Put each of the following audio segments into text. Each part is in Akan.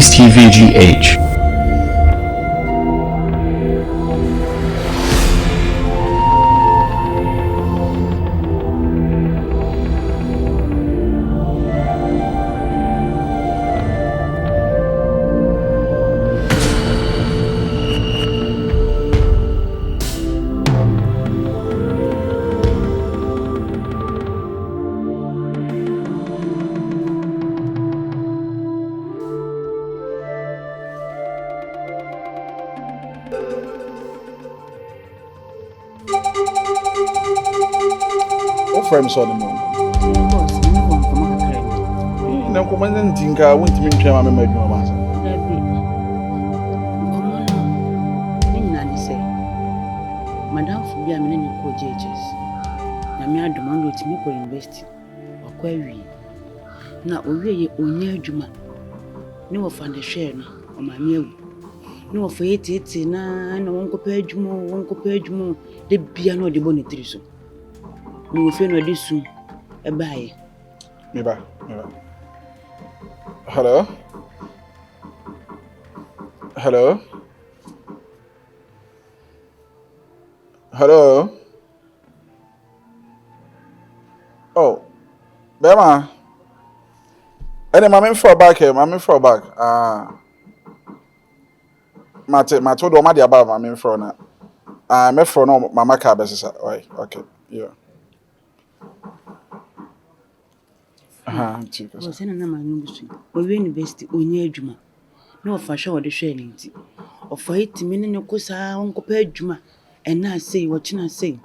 Maxybos TVGH. Friends on the moon. Boss, no one come on credit. No commandant Tinka went to me to my memory. Come on, Nanny say, Madame for be a minute called JHS. Namia demand to make or invest or query. Now, we only Juma. No of the share or my meal. No for 89, no one compare Jumo, one compare Jumo, the piano de Bonitriso. No fear no this soon. A buy. Maybe. Hello? Hello? Hello? Oh, Bema. Any mammy for back here, mammy for back. My told my dear about mammy for now. I'm a for no mamma cabbages. Okay, yeah. Was in a man or university only Juma. No for sure the sharing. Or for 8 minutes, Cosa, Uncle Pay Juma, and now say what you say.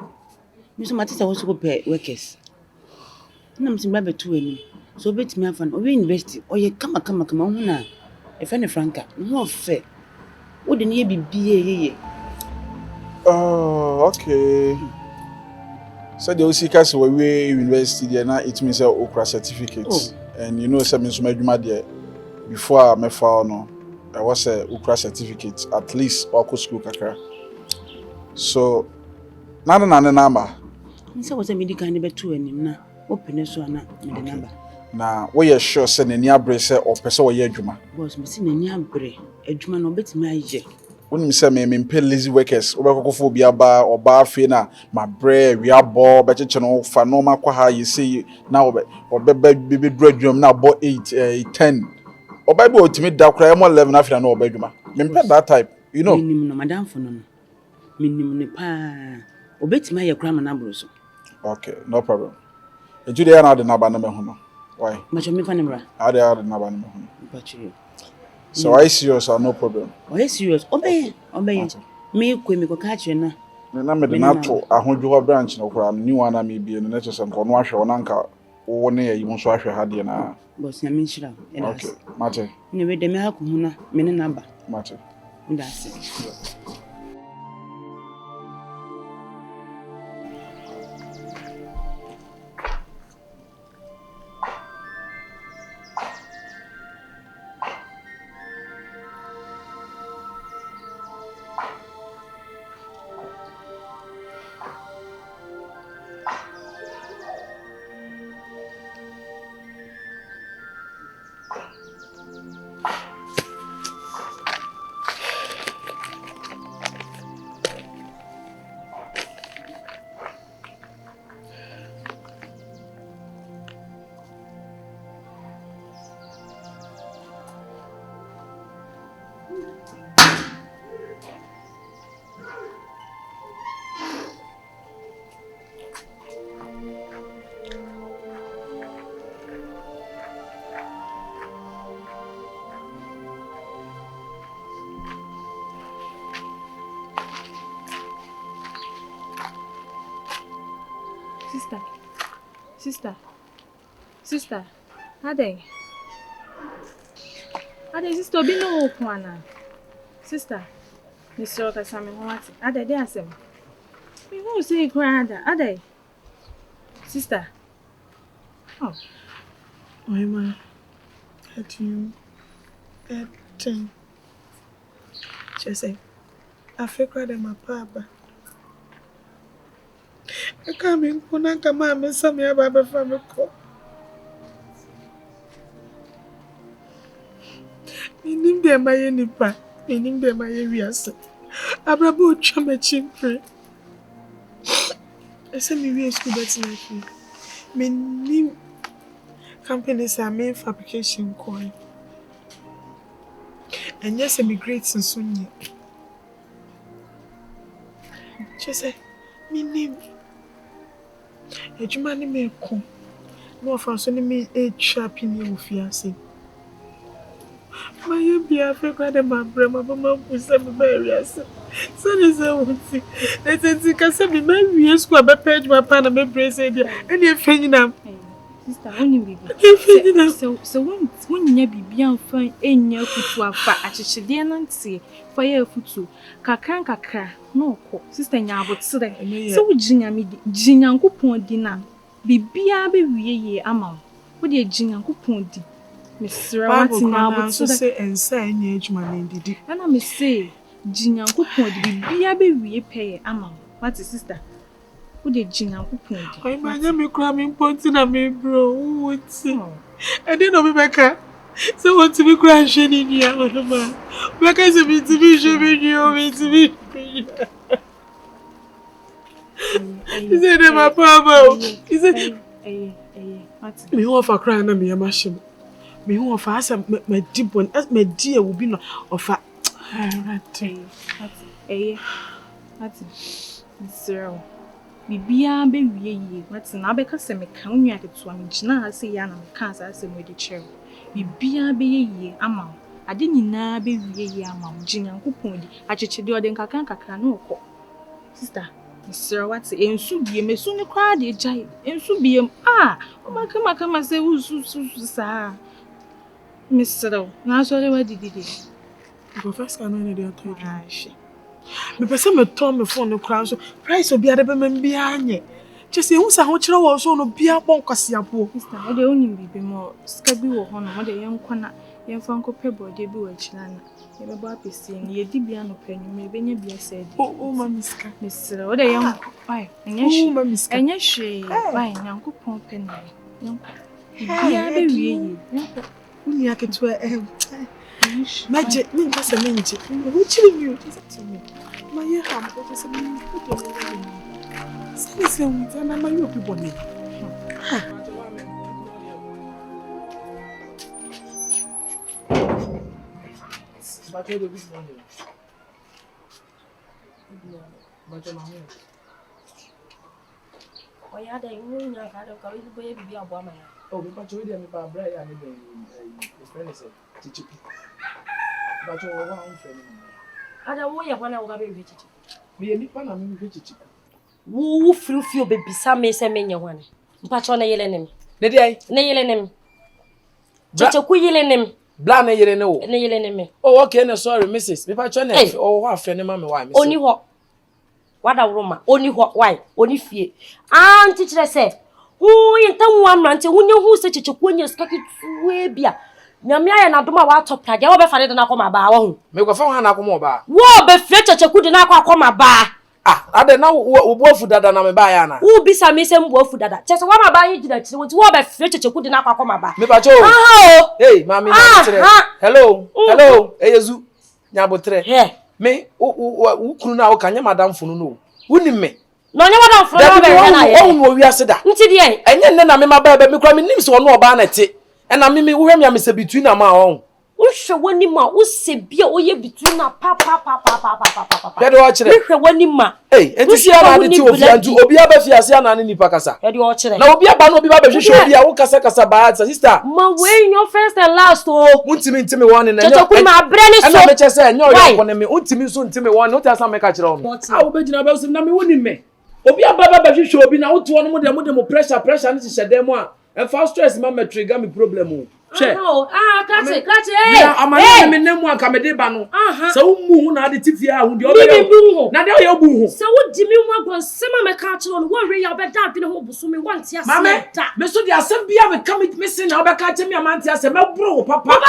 Mr. Mattis, I was to pay workers. I'm some rabbit to any. So bet me off an or university or ye come on now. If any Franka, no fair. Wouldn't ye be BA? Oh, okay. So the OCCAS we university there now it means okra certificates. And you know some instrument there before I me found no I was a okra certificate at least oko school kakra. So nana number. So was a medical number 2 and na open so na the number. Na we are sure say na ni abre say o pese o ye adwuma. Boss me see na ni abre adwuma no betimi aye. When say me pay lazy workers obekokofo bi aba oba afi na ma bre wi abo becheche no fa no makwa ha you see na obeba bi dru adwum na abo 8 10 oba bi otimi da kra mo 11 afi na oba adwuma me pay that type you know minim no madam for no minim ne pa obetimi aye kra ma na bro so. Okay, no problem. Eju dey na the number na me hu no why Macho me fa nemra I dey the number na me hu no. So I serious or no problem. Oh, yes, serious. Obey. Me kwe me ko ka kire na. Na me de na to ahodwo branch no kora ni wana me bi no neche sem ko no ahwe ona nka wo ne yi mo so ahwe ha de na. Boss na me nshira. Okay, mate. Ne we de me akọ hu na me ne number. Mate. Ndase. Sister, Ade, sister, be no kwana. Sister, Mr. Kasami, what? Ade, they Asem. We won't say cry, Ade. Sister. Oh. Why, ma? At you. At 10. Just say, I feel quite a papa. I come in, Punaka, mamma, some of your family call. Meaning there my nipa, meaning there my areas. Abrabo chama chimpre. I said me we school that's like you. Meaning companies are main fabrication coin. And yes, emigrates and soon. Just say, me name. A Germany may come. No, for so me a trap in you, fiancé. My be a frequent my brother, my some barriers. So is a would see. Let's say, because I be my school, but page my pan and my brace, and you're finding them. Sister, only baby. So when you be beyond fine, and you put to a fat at a dear Nancy, for your foot to kakra, no, sister, ya but so that so Jinya me, Jinya coupon dinner. Be ye amount. What dear Jinya coupon di? Miss Rawati now, but so say and say, age man indeed. And I may say, Jinya coupon be pay amount. What is sister? Who did Jinya coupon? I imagine me cramming pointing at me, bro. Who would see? I didn't know Rebecca. So want to be crashing in here, man. Rebecca is a bit to be shoving you, to be. He said, my papa. He said, me who of a crying on me, a machine. Me who of us, my deep one, as my dear will be no of a. That's zero. Bibia be ye, what's an abacus me count at it to a machina, I say, Yana, cancer, I say, with the chair. Bibia be ye, amount. I didn't na be ye, amount, Jinya coupon. I just do then cacanca no. Sister, Sir, what's it? And should be a soon cried a giant, and should be my come, say, who's sir. Mr. Now, sorry, what did it? Professor, I know they are told you. Me person me turn me phone no crown so price obi ade be behind ye. Just say who say ho kire wo so no bia bon kwase apo. Sister, o de onim bibi mo ska bi wo ho no mo de yen kwana yen fa nkopɛ bode bi wo akina na. Ye be bo apesi ni ye di bia no panyu me be nya bia said. Oh mami ska. Misra o de yen ai enya shi. Mami ska. Enya shi. Bai nyankopɔn pɛ na. Bia be wie yi. Uni aketo Magic, me pass a minute. Who chilling you? My hair, I'm say, listen, I'm a new people. But you are one friend. I don't want you when I will be rich. Me and Nippon are rich. Woo, feel baby, some may say, men, one. Patch on a yelling. The day, nailing him. Jacoku yelling him. Blam a yelling, no, nailing me. Oh, okay, no, sorry, Mrs. If I turn it, oh, what friend, mamma, why? Only what? What a woman, only what, why, only fear. Aunt teacher said, who in town one ranch, when you who such a chukunya skaki way beer. Nyamia na doma wa top tag. Wo be fare de na akoma ba wo. Me go fa na akoma ba. Wo be fie checheku de na akoma ba. Ah, ade na wo boafu dada na me ba ya na. Wo bisa me se mboafu dada. Chese wa ma ba yi gida chire wo be fie checheku de na akoma ba. Me ba cho. Hey, mami na tire. Hello. Hello. Eyezu. Nyabotre. He. Me wo kunu na wo kanya madam funu no. Wuni me. No nya madam funu na be na ye. Wo wo wi aseda. Nti de en. Enye nne na me ma ba me kura me nim se wo no oba na te. And I mean, we have me between our own. Who should one him out? Who say be a between our papa. That watch it. One him, hey, and to see how the two of you do Obia Fiasian and Nipacasa. Had you watch it? Now, be a bano be a show be a Casacasa bad sister. My way, your first and last, oh, won't me to me one and I put my brain is so much as I know you want me, won't me soon to me one, not as I make a catch on. I will bet you about some number winning me. Obia Baba show be now to one more pressure, and this is a demo. And for stress, mama trigger me problem. Oh, catch it. Yeah, I'm a name one come a day bano. So, moon had the Tifia, who the other. Now, there you boo. So, what do you want? Some of my catch on one ray of a dad in a home, so me once, yes, mamma. Mr. Asem be able to come missing. I'll be catching me a man, yes, a bro, papa.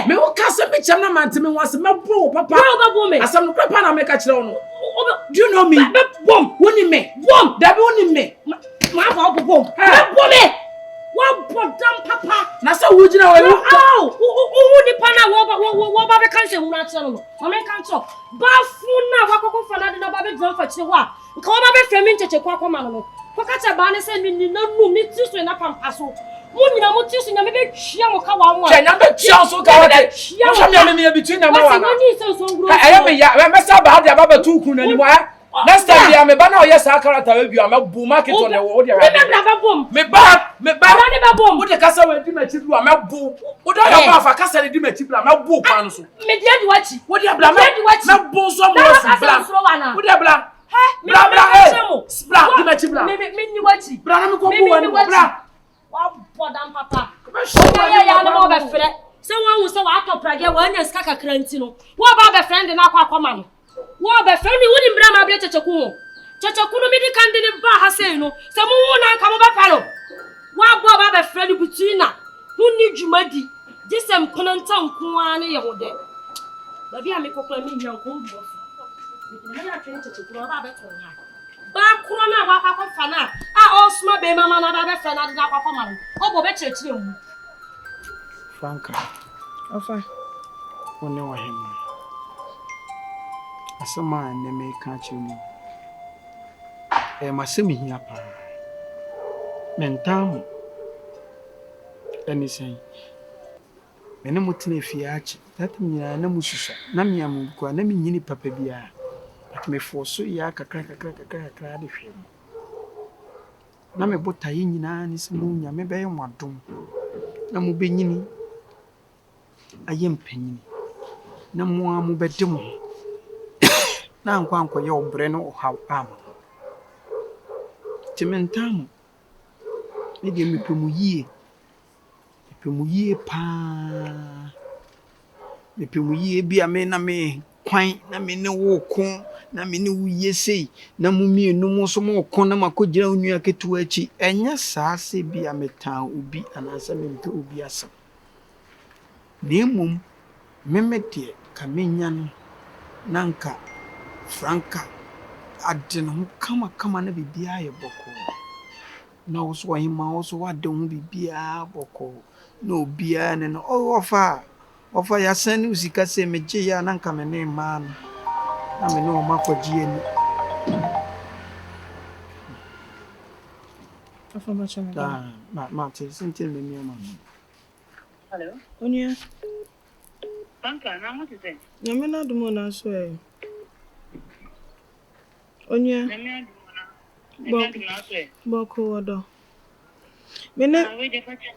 Me will cast a bitch and a man to me once a bro, papa. Woman, as some papa, I make catch on. Do you know me? Bomb, winning me. Bomb, that winning me. My papa, bomb. One damn papa. Nasa would you know? Oh, who the pana wo ba be cancel hu na che no. Ma me cancel. Ba fu na wa kokko fa na de na ba be drum fa che wa. Nka wo ba be frame ncheche kwa kwa ma no. Kwa ka che ba ne se mi ni na nu mi ti so na pampa so. Mo nyina mo ti so nya me be twia mo ka wa mo. Che nya be twia so ka wa de. Mo sha me between na ma wa na. Aye me ya me sa ba de ba tu ku na ni mo ha. Next time ya me ba na o yes character we bi am bu market on the wo de ya. Me ba na ne ba bom. Wo de kasa we di ma chi bla me bu. Wo do ya ba fa kasa de di ma chi bla me bu kwa no so. Me dia di wachi. Wo de bla me bu so mo si bla. Wo de bla. Bla bla di ma chi bla. Me ni wachi. Bla na me ko bu wa ni bla. Wa bodam papa. Ya na mo be frɛ. Se won hu se wa atɔ prage wa nya ska kakra nti no. Wo ba be friend na akwa no. Wo be friend ni woni mbra ma bre Kyekyeku ho. Kyekyeku no me di kan de ba ha sei no. Se mo hu na ka mo be pa no. Wa bo ba be friend between na. Hu ni dwumadi. Gisem konanta nko a ne ye ho de. Ba bia me kokora me nya nko mbo. Me ya twene Kyekyeku no ba be to ha. Ba kuro na wa kwa fa na. O sma be mama na ba be friend na de akwa ma no. O bo be kyerɛkyerɛ mu. Franka. Ofa. One wa him. Asema ne me ka kyerɛ mu. Masemi hia pa. Mentam. Eni sen. Mene mutene fie achi. Tata nyina na mususa. Na miamu kwa na minyini papa bia. Me forso ya kakra de hwem. Na me botaye nyina ni se mu nya me be wadom. Na mu benyini aye mpanyini. Na mu amu bede mu. Na nkwa ye obre no ohaw am. Timentam. Me de mepemu yie pa. Mepemu yie bia me na me kwan na me ne wo ko na me ne wo yesei na mu mienu mo so mo ko na makogira onua ketu achi enya saa se bia metan obi anasa me mpe obi asa nemum memete ka menya no nanka Franka ade no kama na bibia ye boko na wo so hima wo so wade ho bibia boko na obia ne no ofa ya sani usika se meje ya nanka me ne ma no na me no makwagie ni Ofa ma chama. Ma te sentir me mi ma. Hello. Onia. Franka, na mo te se? Nyame na dumo na so Onia. Nyame adumo na so Boko wodo. Mene we de facha.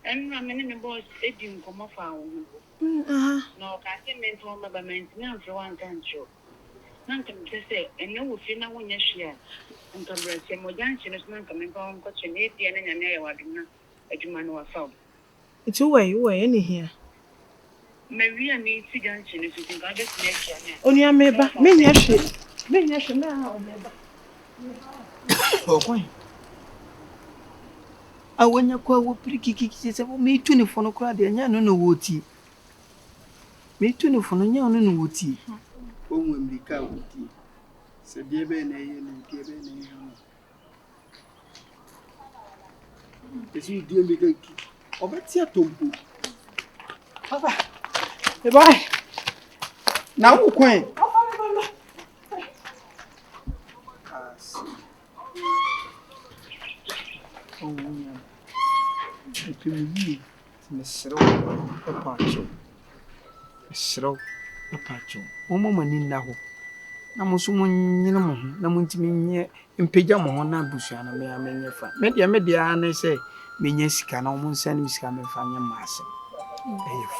Na me boss edi nkomo fa wo. No ka se me nto ma ba me ntina mfre wan kancho. Nanka me se ene wo fi na wo nya hia. Nka brase mo janchi no nanka me ba nko che ne die na nyame ya waduna adwuma no wa fa. It's way any here. Me wi ani ti janchi no so tinga be se hia ne. Onia meba, me nya hwe na o meba. Okwan. Awanya kwa wo prikiki se me tu ne fono kra de nya no woti. Me tu ne fono nya no woti. O mu Amerika woti. Se die be na ye no die be na ye no. Esi die me ganki. Obeti atompo. Papa. Bye. Na wo kwan. Pemi Mesro apacho. Omo mani na ho. Na mo so nyina mo na mo ntimi nye mpagya mo ho na busua na me amenye fa. Me dia na se menya sika na mo nsa ni sika me fa nya maase.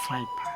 Fine pa.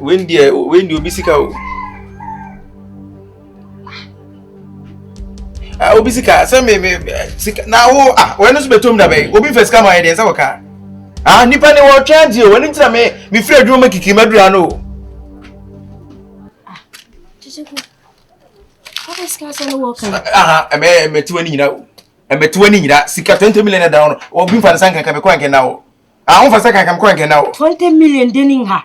When do you be sick out? obi sika say me sika na wo when no so betom da be obi first come aye den say waka nipa ne wo twanji o wani ntira me frɛ adwuma kiki madura no Kyekyeku what is cancer no work metiwani nyina sika 20 million down obi mfa nsan kan me kwanke na wo won fa saka kan kwanke na wo 20 million dening ha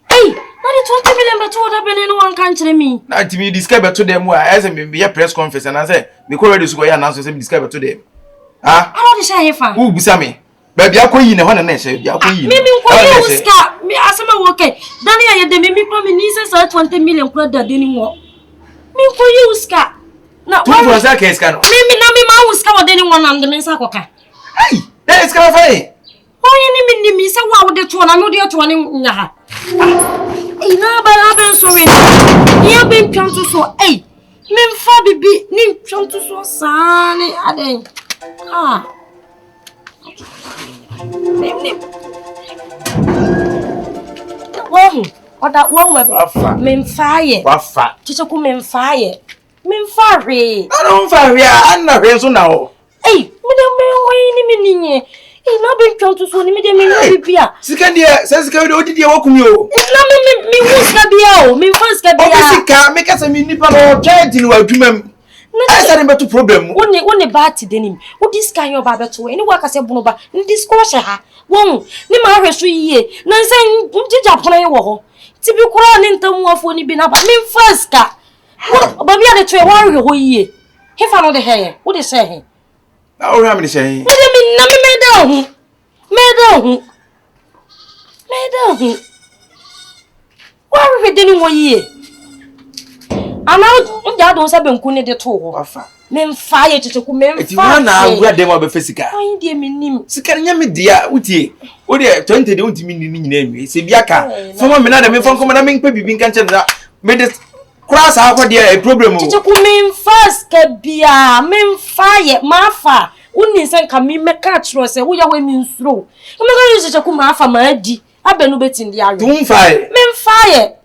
hey na 20 million beto da bele no wan kan kire mi na timi describe beto dem as me press conference and say me ko ready to go ya announce say me describe beto dem I don't say hefa who bisa me baby akoyi ne ho na she bia akoyi me ko ye uska me asema wo okay dani ya de me pa me ni say 20 million kura da dening wo me ko ye uska na tu for say case kan me na me ma uska wo dening wo na de me sa koka hey that is kind fine oye ni mi say wa wo de to na me de to ni nya ha ina ba la ben so we ya ben twanto so eh me mfa bibi ni twanto so sane aden Wow, oda wo we memfaye. Wafa. Kyekyeku memfaye. Memfare. I don't fare anna hwe so na o. Eh, me de me hoyi ni meninye. Na be twanto so ni me de me bibia. Sika de se sika de odidi e wakumi o. Na me wuska bia o, me wuska bia. O sika me kasa me nipa no twanti ni wadwumam. I said about problem. Woni baati denim. Wo diska yo ba beto. Eni waka se Bonoba. Ni discourse ha. Won, ni ma hweso yiye. Na nse njija pona ye wo ho. Ti bi kura ni ntam wafo ni bi na ba. Me faska. Ba bia de to e wa hwe ho yiye. He fa no de he. Wo de se he. Na o hwa me de se he. Wo de me na me da hu. Me da hu. Wa hwe de ni wo yiye. Ana unja don se benku ne de to ho. Wafa. Memfa ye Kyekyeku memfa. Eti wa na agura dem obe fesika. Ayi de menim. Sika nya me dia utie. Wo de 20 de untimi ni nyina enwe. Se bia ka. Foma me na de me fonko na me npa bibi nka nche na me de cross akọ de a problem o. Kyekyeku memfa ska bia memfa ye mafa. Uni nse nka me meka kiro se wo ya we mi nsuro. Me ga ye Kyekyeku mafa ma adi. Abenu betindi ayo. Tumfa ye. Memfa ye.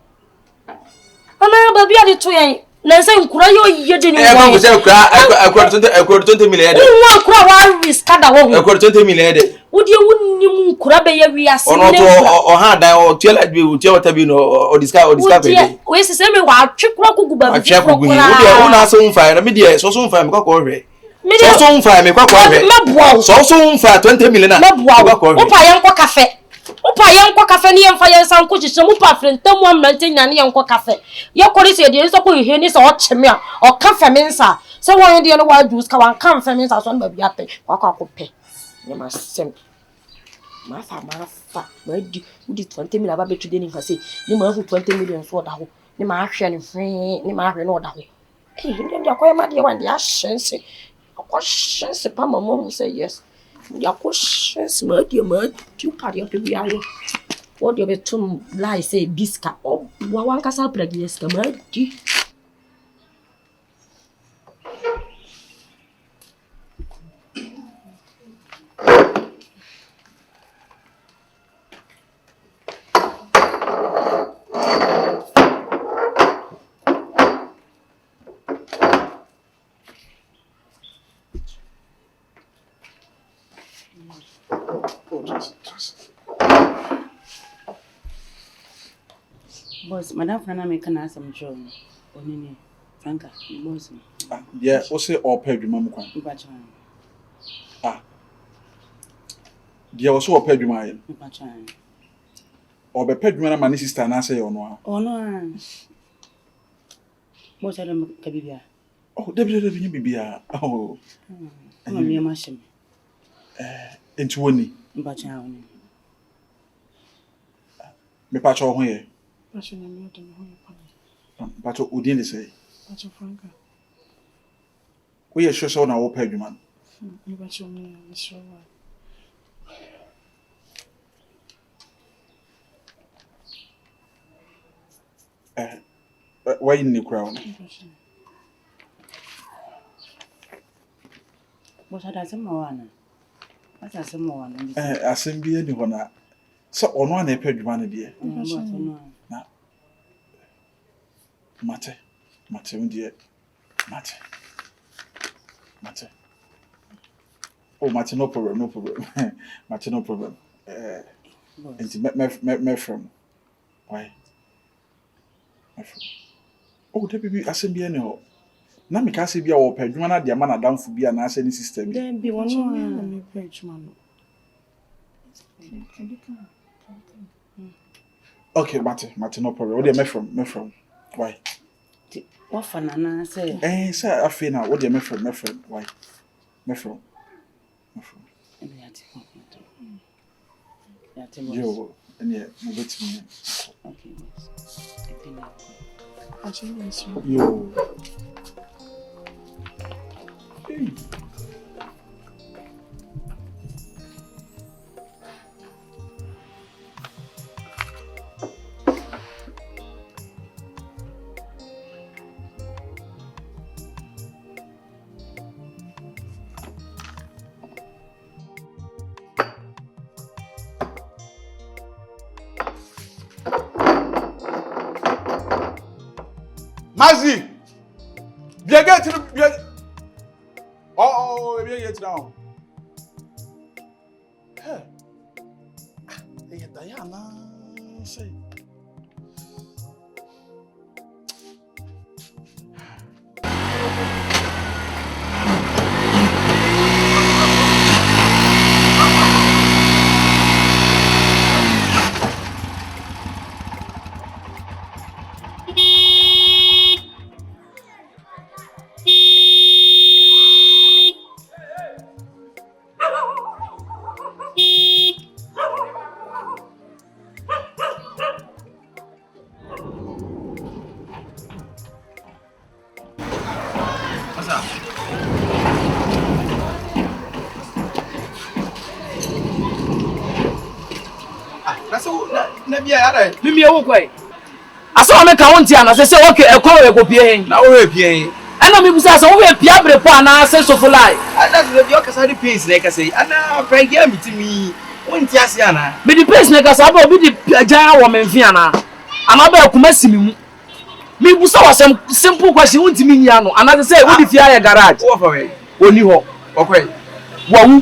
Ana ba bia de to yen. Na nse nkura yo ye de ni wo. Ba ko se akura 20 million de. Wo nkura wa risk da wo ho. Akura 20 million de. Wo de wonni nkura be ye wi ase. Ono to o ha dan o tiela bi o tiela tabi no o diska pe de. We se me wa atwekura kugu ba bi. Atwa kugu ni. Wo de wo na so mfa na me de so mfa me kwakọ hwe. So mfa me kwakọ hwe. Mabua. So mfa 20 million na. Mabua. Opa ye nkọ cafe. Upa yenko cafe ni yemfa yensa nko chiche mu pa frenta mu amrante nyane yenko cafe ye kori se de so ko hie ni se o cheme a o cafe mensa se won de no wa juice ka wan kan fe mensa so na bia pe kwa kope ni ma sem ma fa ma di 20 million ba betu de ni fa se ni ma hu 20 million so da ho ni ma ahwe ni frin ni ma ahwe no da ho ndi akoya ma de wan de ahyense akoshense pa mama say yes. Ya koshes ma tu pari o pe biayo. O de betum lai say biska o wa wan kasa pregies ka ma di. Boss, Madam Franka me kana Asem John. Onini Franka, boss. Yeah, o se o pa adwuma mu kwan. Mpacha. Dia o se o pa adwuma aye. Mpacha. O be pa adwuma na ma ne sister na say ono a. Ono a. Boss adam ka bibia. Oh, debi nya bibia. Oh. Ono me machine. Enti woni. Mpacha oni. Me pa cho ho ye. Pacho na me odem ho pa. Pacho odin de say. Pacho Franka. We ye sure na wo pa adwuma. Me pacho me sure. Why in the crown? Boss ada Asem wana. Asa Asem wana. Asem bi ani ho na. So ono na e pa adwuma ne de. Boss ono. Na. Mate. Mate. Mate. Oh, Mate, no problem, no problem. Mate, no problem. Me from. Why? Me from. Oh, the baby Asem bi ene ho. Na me ka se bi a wo padwuma na de ma na damfo bi a na ase ni system bi. Then be one no me padwuma no. Okay, Mate, no problem. What dey me from. Why? What for nana say? Say afi na what dey me from. Why? Me from. Yo, ene mo betimi. Okay, yes. Yo. Hey. Mazi! Bien get to bien. Oh, bien get now. Hey. Hey, Diana, say. Mimi e wo kwai aso me ka wonti ana se okay e ko we ko pie hen na wo he pie hen ana mi busa so wo pie abre po ana se so fulai ana se bi o kasa di pace na ka say ana Franka mitimi wonti ase ana me di pace na ka sa ba obi di ajan wo me mfi ana ba kuma simi mu mi busa wa simple question wonti mi nya no ana se wo di fia ya garage wo fa we oni ho okwai wo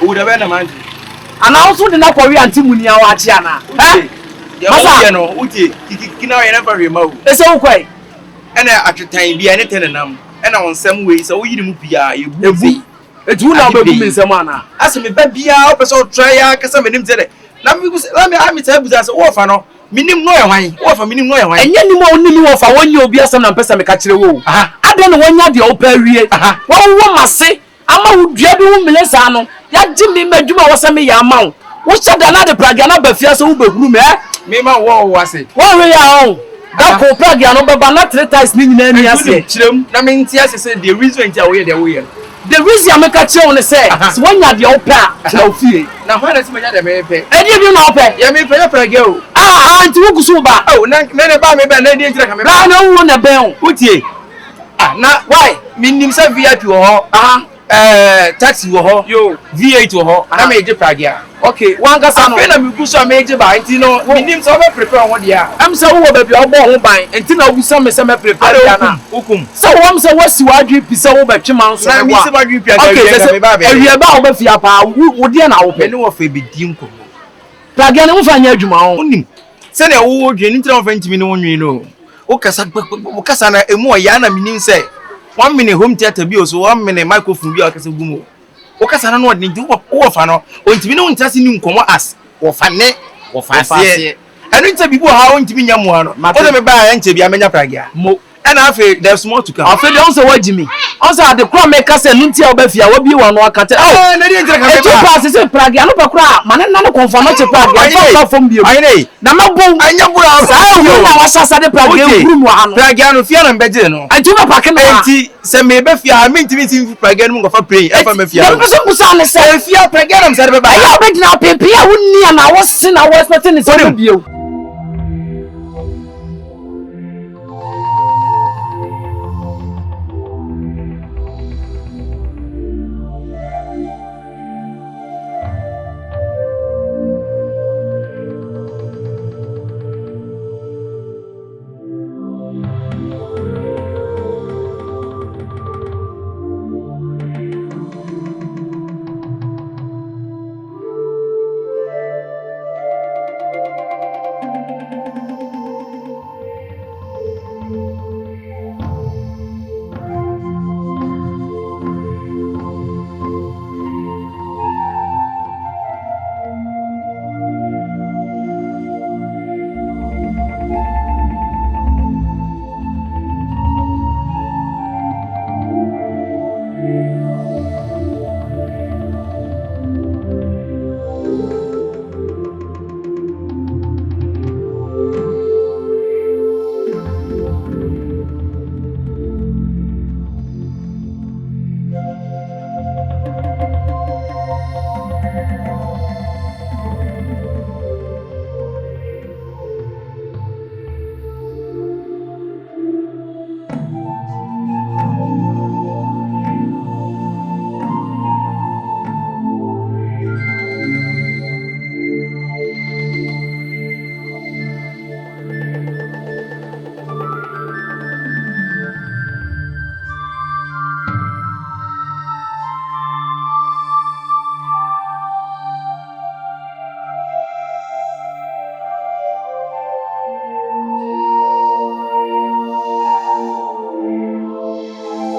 wo da be na manji ana also de na kwori anti munia wa achi ana ya no uti kina wa na fa ma o ese wo kwai ana atwetan bia ne tenenam ana wonsam we se wo yiri mu bia ebu etu na ba bu mi nsam ana aseme ba bia o pese o try ya kasa menim tede na mi ami ta buza se wo fa no minim no ye hwan wo fa minim no ye hwan enye ni mo onimi wo fa wonye obi asem na pese me ka kire wo ade no wonya de o pa wie wo mase ama wo dua bi wo milesa no ya jimi madwuma wo se me ya amaw wo chada na de praga na ba fia se wo behuru me ma wo wase wo we ya on da ko praga no baba na 3 times ni nyina ni ase chirem na me ntia se the reason ntia wo ye de wo ye the reason me ka kire wo ne se wonya de o pa kire wo fie na hwana ti manya de me pe e di bi na o pe ya me pe ya praga o anti wo gusu ba oh na ne ba me ba na di ntira ka me ba na wo na ben o utie na why minim sa VIP wo ho taxi wo ho yo V8 wo ho na me je pragia okay wan ga sa no na me gusu me je ba enti no minim so be prepare wo dia am say wo ba bia obo ho ban enti na gusu me se me prepare dia na hukum so wo say wasi wadwi pise wo ba twema nso na mi se wadwi pia ga me ba be ewie ba wo ba fia pa wo dia na wo pe ni wo fa be di nkomo pragia ne wo fa nya adwuma ho onim se na wo dwe ni ntra wo fa ntimi ni wo nwi no wo kasa na emu o ya na minim se 1 minute home theater bi o so 1 minute microphone bi o kasa gumo o kasa na no odin ti wo fa no o ntimi no ntase ni nkomo as wo fa ne wo fa se enu nta bibu ha o ntimi nya mo ano o de me ba ya nche bi amenya pragia mo na afi there's more to come afi de on say wajimi on say the crowd make kasa nu ntia obafia wo bi wonu akate na di ntia ka me ba pass say pragia no pe kura mane na no confirm no che pragia so from bi ayine na mabo anya bura sa yo na wasasa de pragia guru mu ha no pragia no fia na mbeje no antuma pake na enti se me be fia me ntimi tin pragia no ngofa pray e fa me fia no so kusa ne se fia pragia na mse de be ba ya be na pepe ya wonni na wo se na wo expect ni se bio